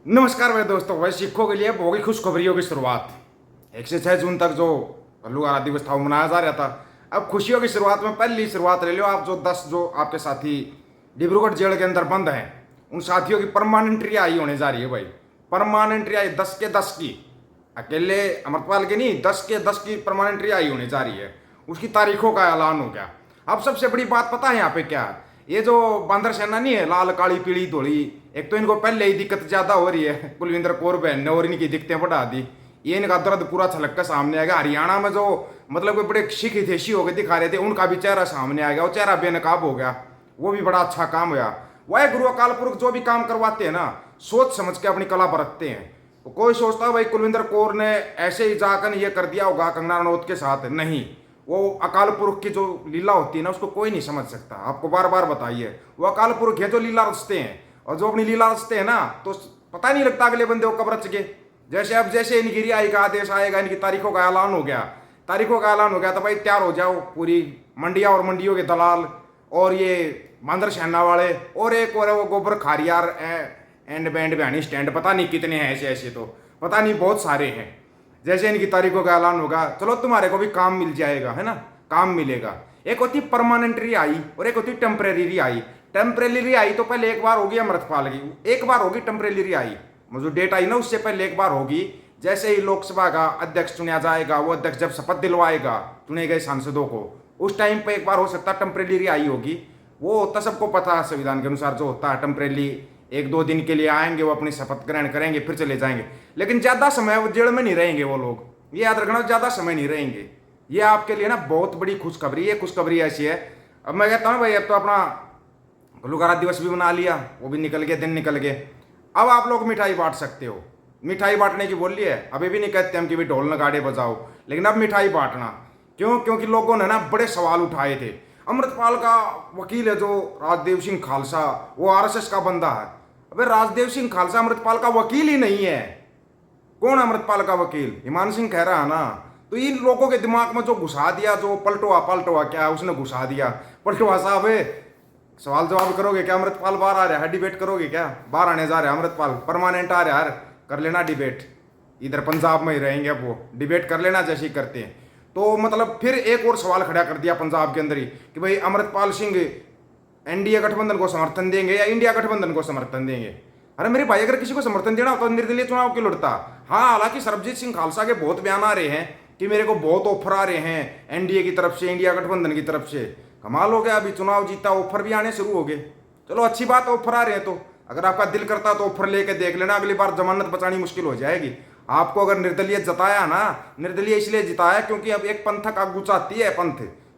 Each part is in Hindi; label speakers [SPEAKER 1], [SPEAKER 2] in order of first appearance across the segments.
[SPEAKER 1] नमस्कार मेरे दोस्तों। वह सिखों के लिए होगी खुशखबरियों की शुरुआत। 1 से 6 जून तक जो लुगारा दिवस था वो मनाया जा रहा था। अब खुशियों की शुरुआत में पहली शुरुआत ले लो आप। जो 10 जो आपके साथी डिब्रूगढ़ जेल के अंदर बंद हैं, उन साथियों की परमानेंट रिहाई होने जा रही है भाई। परमानेंट रिहाई 10 के 10 की, अकेले अमरपाल की नहीं, 10 के 10 की परमानेंट रिहाई होने जा रही है। उसकी तारीखों का ऐलान हो गया। अब सबसे बड़ी बात पता है यहाँ पे क्या है? ये जो बांदर सेना नहीं है, लाल काली पीली धोली, एक तो इनको पहले ही दिक्कत ज्यादा हो रही है कुलविंदर कौर बहन ने, और इनकी दिक्कतें बढ़ा दी। ये इनका दर्द पूरा छलक कर सामने आएगा। हरियाणा में जो मतलब कोई बड़े सिख हितैषी होकर दिखा रहे थे, उनका भी चेहरा सामने आएगा। वो चेहरा बेनकाब हो गया। वो भी बड़ा अच्छा काम हुआ। वह गुरु अकाल पुरख जो भी काम करवाते हैं ना, सोच समझ के अपनी कला बरतते हैं। तो कोई सोचता है भाई कुलविंदर कौर ने ऐसे ही जाकर ये कर दिया होगा कंगना रनौत के साथ, नहीं। वो अकाल पुरख की जो लीला होती है ना, उसको कोई नहीं समझ सकता। आपको बार बार बताइए, वो अकाल पुरख है जो लीला रचते हैं, और जो अपनी लीला रचते हैं ना, तो पता नहीं लगता अगले बंदे को कब रच गए। जैसे इनकी रिहाई का आदेश आएगा, इनकी तारीखों का ऐलान हो गया, तो भाई तैयार हो जाओ। पूरी मंडिया और मंडियों के दलाल और ये मांदर सेना वाले, और एक और वो गोबर खारियार एंड बैंड बयानी स्टैंड, पता नहीं कितने हैं ऐसे तो पता नहीं, बहुत सारे हैं। जैसे इनकी तारीखों का ऐलान होगा, चलो तुम्हारे को भी काम मिल जाएगा, है ना, काम मिलेगा। एक होती परमानेंट रिहाई और एक होती टेम्परेरी रिहाई। टेम्परेरी रिहाई तो पहले एक बार होगी अमृतपाल की, एक बार होगी टेम्परेरी रिहाई। जो डेट आई ना, उससे पहले एक बार होगी। जैसे ही लोकसभा का अध्यक्ष चुना जाएगा, वो अध्यक्ष जब शपथ दिलवाएगा चुने गए सांसदों को, उस टाइम पे एक बार हो सकता है टेम्परेरी रिहाई होगी। वो होता सबको पता है, संविधान के अनुसार जो होता है टेम्परेरी 1-2 दिन के लिए आएंगे, वो अपनी शपथ ग्रहण करेंगे, फिर चले जाएंगे। लेकिन ज्यादा समय वो जेल में नहीं रहेंगे वो लोग, ये याद रखना, ज्यादा समय नहीं रहेंगे। ये आपके लिए ना बहुत बड़ी खुशखबरी है। खुशखबरी ऐसी है, अब मैं कहता हूँ भाई, अब तो अपना गुलूकारा दिवस भी मना लिया, वो भी निकल गए, दिन निकल गए। अब आप लोग मिठाई बांट सकते हो। मिठाई बांटने की बोली है, अभी भी नहीं कहते हम कि भाई ढोल नगाड़े बजाओ, लेकिन अब मिठाई बांटना। क्यों? क्योंकि लोगों ने ना बड़े सवाल उठाए थे। अमृतपाल का वकील है जो राजदेव सिंह खालसा, वो आरएसएस का बंदा है। अबे राजदेव सिंह खालसा अमृतपाल का वकील ही नहीं है। कौन अमृतपाल का वकील? हिमांशु सिंह खैरा है ना। तो इन लोगों के दिमाग में जो घुसा दिया, जो पलटुआ क्या उसने घुसा दिया। पलटुआ साहब सवाल जवाब करोगे क्या? अमृतपाल बाहर आ रहा है, डिबेट करोगे क्या? बाहर आने जा रहे हैं अमृतपाल, परमानेंट आ रहा है, कर लेना डिबेट। इधर पंजाब में ही रहेंगे, अब वो डिबेट कर लेना जैसे ही करते हैं। तो मतलब फिर एक और सवाल खड़ा कर दिया पंजाब के अंदर ही कि भाई अमृतपाल सिंह एनडीए गठबंधन को समर्थन देंगे या इंडिया गठबंधन को समर्थन देंगे। अरे मेरे भाई, अगर किसी को समर्थन देना होता तो निर्दलीय चुनाव क्यों लड़ता? हाँ, हालांकि सरबजीत सिंह खालसा के बहुत बयान आ रहे हैं कि मेरे को बहुत ऑफर आ रहे हैं एनडीए की तरफ से, इंडिया गठबंधन की तरफ से। कमाल हो गया, अभी चुनाव जीता, ऑफर भी आने शुरू हो गए। चलो अच्छी बात, ऑफर आ रहे हैं तो अगर आपका दिल करता तो ऑफर लेके देख लेना। अगली बार जमानत बचानी मुश्किल हो जाएगी आपको। अगर निर्दलीय जताया ना, निर्दलीय इसलिए जिताया क्योंकि अब एक पंथक आगू चाहती है,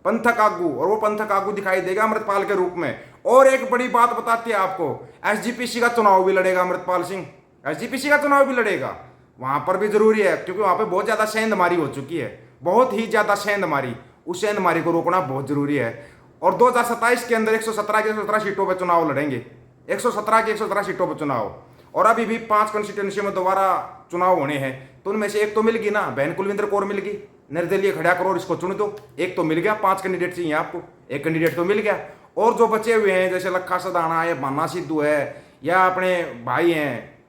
[SPEAKER 1] पंथक आगू, और वो पंथक आगू दिखाई देगा अमृतपाल के रूप में। और एक बड़ी बात बताती है आपको, एसजीपीसी का चुनाव भी लड़ेगा अमृतपाल सिंह। एसजीपीसी का चुनाव भी लड़ेगा, वहां पर भी जरूरी है, क्योंकि वहां पे बहुत ज्यादा सेंधमारी हो चुकी है, बहुत ही ज्यादा सेंधमारी। उस सेंधमारी को रोकना बहुत जरूरी है। और 2027 के अंदर 117 की 117 सीटों पर चुनाव लड़ेंगे, 117 की 117 सीटों पर चुनाव। और अभी भी 5 कंस्टिट्यूंसी में दोबारा चुनाव होने हैं, तो उनमें से एक तो मिल गई ना, बहन कुलविंदर कौर मिल गई। निर्दलीय खड़ा करो और इसको चुन दो, एक तो मिल गया। 5 कैंडिडेट चाहिए आपको, एक कैंडिडेट तो मिल गया। और जो बचे हुए हैं, जैसे लखा सदाना है, माना सिद्धू है, या अपने भाई हैं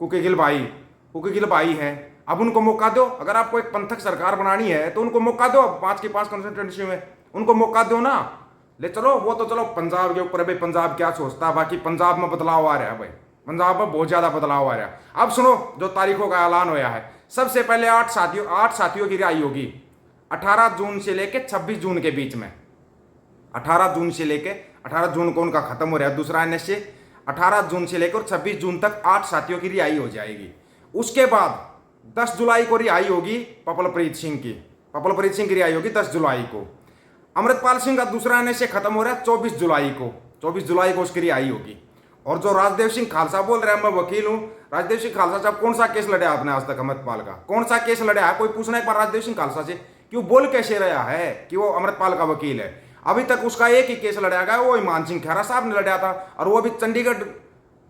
[SPEAKER 1] कुकीगिल भाई हैं, अब उनको मौका दो। अगर आपको एक पंथक सरकार बनानी है तो उनको मौका दो। अब 5 की 5 कंस्टिट्यूंसी में उनको मौका दो ना। ले चलो, वो तो चलो पंजाब के ऊपर है भाई, पंजाब क्या सोचता है। बाकी पंजाब में बदलाव आ रहा है भाई, पंजाब में बहुत ज्यादा बदलाव आ रहा है। अब सुनो, जो तारीखों का ऐलान होया है, सबसे पहले 8 साथियों की रिहाई होगी 18 जून से लेकर 26 जून के बीच में। 18 जून से लेकर 18 जून को उनका खत्म हो रहा है दूसरा एनएसए। 18 जून से लेकर 26 जून तक 8 साथियों की रिहाई हो जाएगी। उसके बाद 10 जुलाई को रिहाई होगी पपलप्रीत सिंह की रिहाई होगी 10 जुलाई को। अमृतपाल सिंह का दूसरा एनएसए खत्म हो रहा है 24 जुलाई को उसकी रिहाई होगी। और जो राजदेव सिंह खालसा बोल रहे हैं मैं वकील हूं, राजदेव सिंह खालसा साहब कौन सा केस लड़े आपने आज तक? अमृतपाल का कौन सा केस लड़ा है? कोई पूछना एक बार राजदेव सिंह खालसा से कि वो बोल कैसे रहा है कि वो अमृतपाल का वकील है? अभी तक उसका एक ही केस लड़ा गया, वो हिमांशु सिंह खैरा साहब ने लड़ा था, और वो अभी चंडीगढ़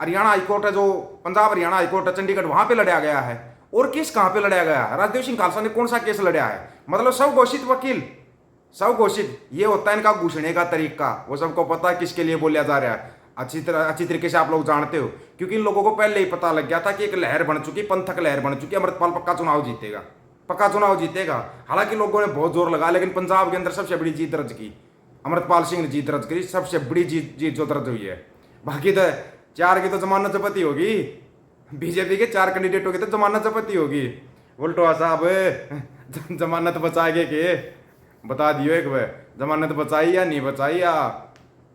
[SPEAKER 1] हरियाणा हाईकोर्ट है, जो पंजाब हरियाणा हाईकोर्ट है चंडीगढ़, वहां पे लड़ा गया है। और केस कहां पे लड़ा गया है? राजदेव सिंह खालसा ने कौन सा केस लड़ा है? मतलब सब घोषित वकील, सब घोषित। ये होता है इनका घुसने का तरीका, वो सबको पता है किसके लिए बोलिया जा रहा है। अच्छी तरीके से आप लोग जानते हो, क्योंकि इन लोगों को पहले ही पता लग गया था कि एक लहर बन चुकी, पंथक लहर बन चुकी, अमृतपाल पक्का चुनाव जीतेगा, पक्का चुनाव जीतेगा। हालांकि लोगों ने बहुत जोर लगा, लेकिन पंजाब के अंदर सबसे बड़ी जीत दर्ज की, अमृतपाल सिंह ने जीत दर्ज करी, सबसे बड़ी जीत जो दर्ज हुई है। बाकी तो 4 की तो जमानत जब्ती होगी, बीजेपी के 4 कैंडिडेटों की तो जमानत जब्ती होगी। उल्टो साहब जमानत बचाएंगे के बता दियो एक बार, जमानत बचाई या नहीं बचाई, या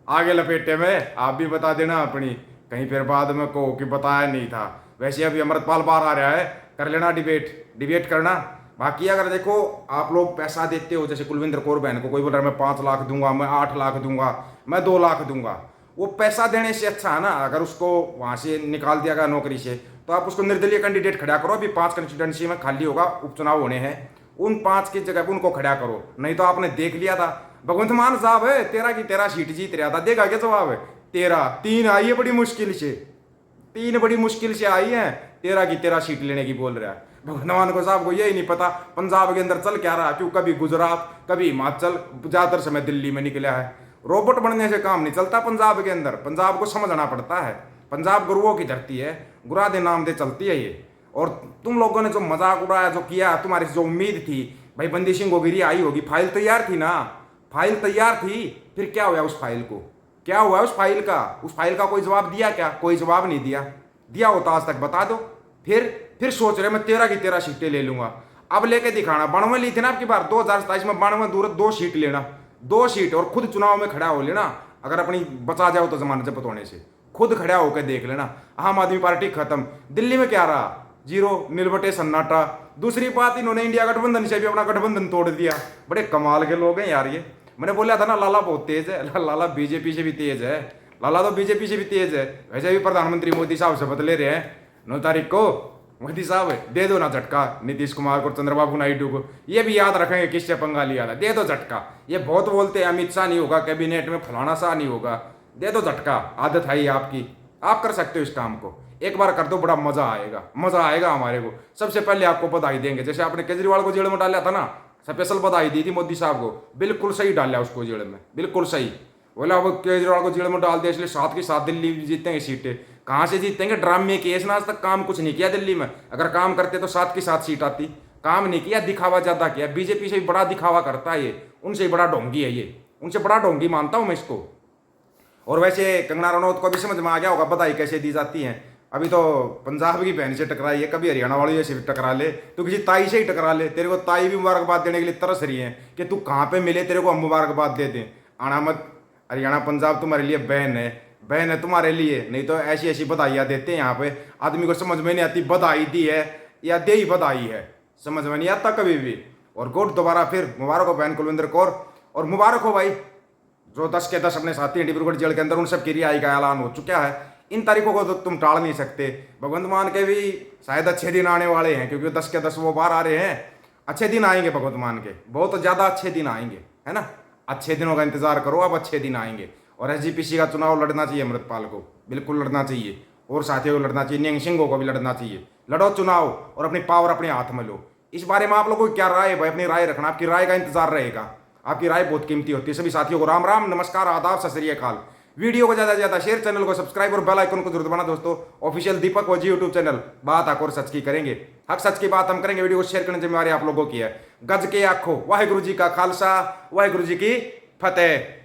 [SPEAKER 1] आगे लपेटे में आप भी बता देना अपनी, कहीं फिर बाद में कहो कि बताया नहीं था। वैसे अभी अमृतपाल बाहर आ रहा है, कर लेना डिबेट करना। बाकी अगर देखो आप लोग पैसा देते हो, जैसे कुलविंदर कौर बहन को कोई बोल रहा है मैं 5 लाख दूंगा, मैं 8 लाख दूंगा, मैं 2 लाख दूंगा, वो पैसा देने से अच्छा है ना अगर उसको वहां से निकाल दिया गया नौकरी से, तो आप उसको निर्दलीय कैंडिडेट खड़ा करो। अभी 5 कंस्टिट्यूंसी में खाली होगा, उपचुनाव होने हैं, उन 5 की जगह पर उनको खड़ा करो। नहीं तो आपने देख लिया था भगवंत मान साहब है 13 की 13 सीट जीत रहा था, देखा क्या जवाब है 3 आई है, बड़ी मुश्किल से 3 बड़ी मुश्किल से आई है, 13 की 13 सीट लेने की बोल रहा है। भगवंत मान को साहब को यही नहीं पता पंजाब के अंदर चल क्या रहा, क्यों कभी गुजरात कभी हिमाचल, ज्यादातर समय दिल्ली में निकला है। रोबोट बनने से काम नहीं चलता पंजाब के अंदर, पंजाब को समझना पड़ता है। पंजाब गुरुओं की धरती है, गुरा दे नाम दे चलती है ये। और तुम लोगों ने जो मजाक उड़ाया, जो किया, तुम्हारी जो उम्मीद थी भाई बंदी सिंह गोगिरी आई होगी, फाइल तैयार थी ना, फाइल तैयार थी, फिर क्या हुआ उस फाइल को, क्या हुआ उस फाइल का, उस फाइल का कोई जवाब दिया क्या, कोई जवाब नहीं दिया, दिया होता आज तक बता दो। फिर सोच रहे मैं 13 की 13 सीटें ले लूंगा, अब लेके दिखाना। 92 ली थी ना आपकी बार 2027 में, 92 दूर 2 सीट लेना, 2 सीट, और खुद चुनाव में खड़ा हो लेना, अगर अपनी बचा जाओ तो जमानत जब्त होने से, खुद खड़ा होकर देख लेना। आम आदमी पार्टी खत्म, दिल्ली में क्या रहा, 0 निर्वटे सन्नाटा। दूसरी बात, इन्होंने इंडिया गठबंधन से भी अपना गठबंधन तोड़ दिया, बड़े कमाल के लोग हैं यार ये। मैंने बोला था ना लाला बहुत तेज है, लाला बीजेपी से भी तेज है, लाला तो बीजेपी से भी तेज है। वैसे भी प्रधानमंत्री मोदी साहब शपथ ले रहे हैं 9 तारीख को, मोदी साहब दे दो ना झटका नीतीश कुमार को, चंद्रबाबू नायडू को, ये भी याद रखेंगे किससे पंगा लिया था, दे दो झटका। ये बहुत बोलते हैं अमित शाह नहीं होगा कैबिनेट में, फलाना शाह नहीं होगा, दे दो झटका, आदत है आपकी, आप कर सकते हो इस काम को, एक बार कर दो, बड़ा मजा आएगा, मजा आएगा हमारे को। सबसे पहले आपको बधाई देंगे, जैसे आपने केजरीवाल को जेल में डाला था ना, स्पेशल बधाई दी थी मोदी साहब को, बिल्कुल सही डाला उसको जेल में, बिल्कुल सही। बोला वो केजरीवाल को जेल में डाल दिया, इसलिए 7 की 7 दिल्ली जीतेंगे सीटें। कहाँ से जीतेंगे, ड्रामे केस ना, आज तक काम कुछ नहीं किया दिल्ली में, अगर काम करते तो 7 की 7 सीट आती, काम नहीं किया, दिखावा ज्यादा किया। बीजेपी से भी बड़ा दिखावा करता है ये, उनसे बड़ा ढोंगी है ये, उनसे बड़ा ढोंगी मानता हूं मैं इसको। और वैसे कंगना रनौत को भी समझ में आ गया होगा बधाई कैसे दी जाती है। अभी तो पंजाब की बहन से टकराई है, कभी हरियाणा वाली से टकरा ले, तो किसी ताई से ही टकरा ले, तेरे को ताई भी मुबारकबाद देने के लिए तरस रही है कि तू कहाँ पे मिले, तेरे को हम मुबारकबाद दे दें। आना मत, हरियाणा पंजाब तुम्हारे लिए बहन है तुम्हारे लिए, नहीं तो ऐसी ऐसी बधाइयाँ देते हैं यहाँ पे, आदमी को समझ में नहीं आती बधाई दी है या दे ही बधाई है, समझ में नहीं आता कभी भी। और गुड दोबारा फिर मुबारक हो बहन कुलविंदर कौर, और मुबारक हो भाई जो 10 के 10 अपने साथी हैं डिब्रूगढ़ जेल के अंदर, उन सब की रिहाई का ऐलान हो चुका है। इन तारीखों को तो तुम टाल नहीं सकते। भगवंत मान के भी शायद अच्छे दिन आने वाले हैं, क्योंकि 10 के 10 वो बाहर आ रहे हैं, अच्छे दिन आएंगे भगवंत मान के, बहुत ज़्यादा अच्छे दिन आएंगे, है ना। अच्छे दिनों का इंतजार करो, अब अच्छे दिन आएंगे। और एसजीपीसी का चुनाव लड़ना चाहिए अमृतपाल को, बिल्कुल लड़ना चाहिए, और साथियों को लड़ना चाहिए, नियंग सिंह को भी लड़ना चाहिए। लड़ो चुनाव और अपनी पावर अपने हाथ में लो। इस बारे में आप लोगों की क्या राय है भाई, अपनी राय रखना, आपकी राय का इंतजार रहेगा, आपकी राय बहुत कीमती होती है। सभी साथियों को राम राम, नमस्कार, आदाब, सत श्री अकाल। वीडियो को ज़्यादा से ज़्यादा शेयर, चैनल को सब्सक्राइब और बेल आइकन को जरूर दबाना दोस्तों। ऑफिशियल दीपक वजी यूट्यूब चैनल, बात आकर सच की करेंगे, हक सच की बात हम करेंगे। वीडियो को शेयर करने की जिम्मेवारी आप लोगों की है। गज के आखो, वाहिगुरु जी का खालसा, वाहिगुरु जी की फतेह।